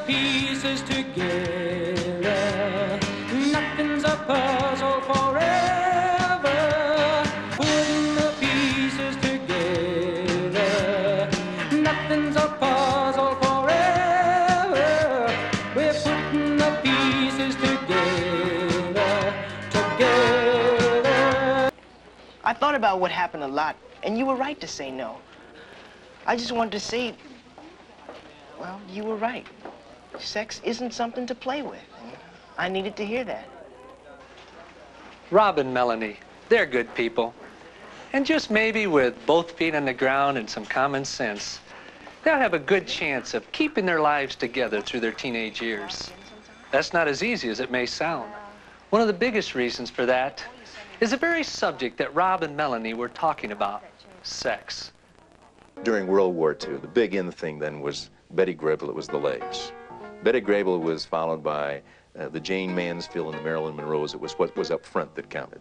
pieces together. Nothing's a puzzle forever. Putting the pieces together. Nothing's a puzzle forever. We're putting the pieces together. I thought about what happened a lot, and you were right to say no. I just wanted to say, well, you were right. Sex isn't something to play with. I needed to hear that. Rob and Melanie, they're good people. And just maybe with both feet on the ground and some common sense, they'll have a good chance of keeping their lives together through their teenage years. That's not as easy as it may sound. One of the biggest reasons for that is the very subject that Rob and Melanie were talking about, sex. During World War II, the big in thing then was Betty Grable. It was the legs. Betty Grable was followed by the Jane Mansfield and the Marilyn Monroes. It was what was up front that counted.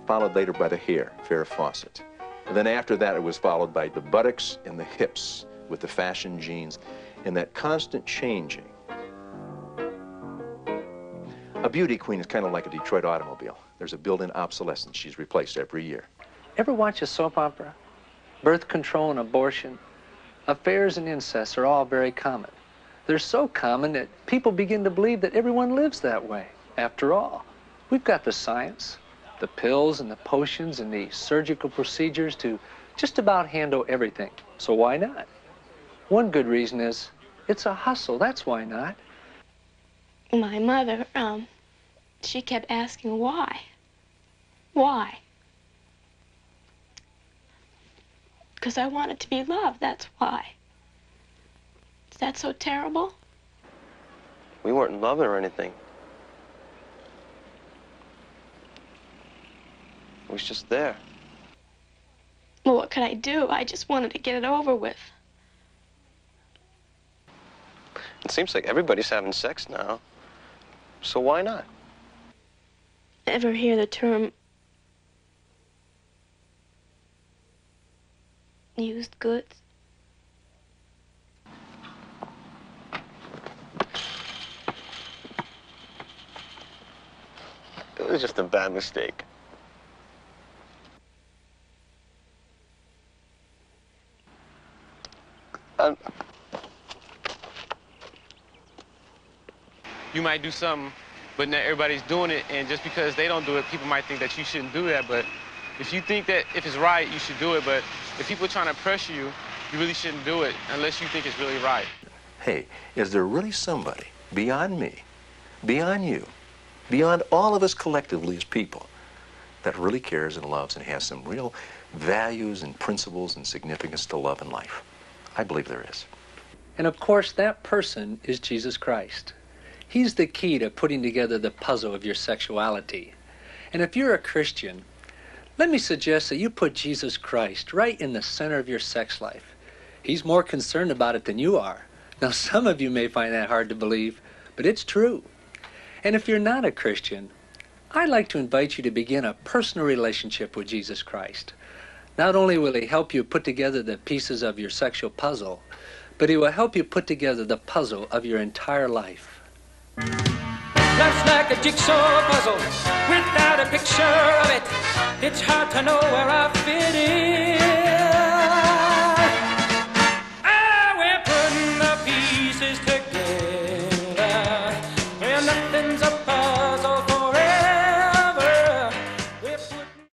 Followed later by the hair, Farrah Fawcett. And then after that, it was followed by the buttocks and the hips with the fashion jeans and that constant changing. A beauty queen is kind of like a Detroit automobile. There's a built-in obsolescence. She's replaced every year. Ever watch a soap opera? Birth control and abortion, affairs and incest are all very common. They're so common that people begin to believe that everyone lives that way. After all, we've got the science, the pills and the potions and the surgical procedures to just about handle everything. So why not? One good reason is it's a hustle. That's why not. My mother, she kept asking why. Why? Because I wanted to be loved, that's why. Is that so terrible? We weren't in love or anything. It was just there. Well, what could I do? I just wanted to get it over with. It seems like everybody's having sex now. So why not? Ever hear the term used goods? It was just a bad mistake. You might do something, but not everybody's doing it, and just because they don't do it, people might think that you shouldn't do that. But if you think that if it's right, you should do it. But if people are trying to pressure you, you really shouldn't do it unless you think it's really right. Hey, is there really somebody beyond me, beyond you, beyond all of us collectively as people, that really cares and loves and has some real values and principles and significance to love and life? I believe there is. And of course, that person is Jesus Christ. He's the key to putting together the puzzle of your sexuality. And if you're a Christian, let me suggest that you put Jesus Christ right in the center of your sex life. He's more concerned about it than you are. Now, some of you may find that hard to believe, but it's true. And if you're not a Christian, I'd like to invite you to begin a personal relationship with Jesus Christ. Not only will he help you put together the pieces of your sexual puzzle, but he will help you put together the puzzle of your entire life. Life's like a jigsaw puzzle without a picture of it. It's hard to know where I fit in.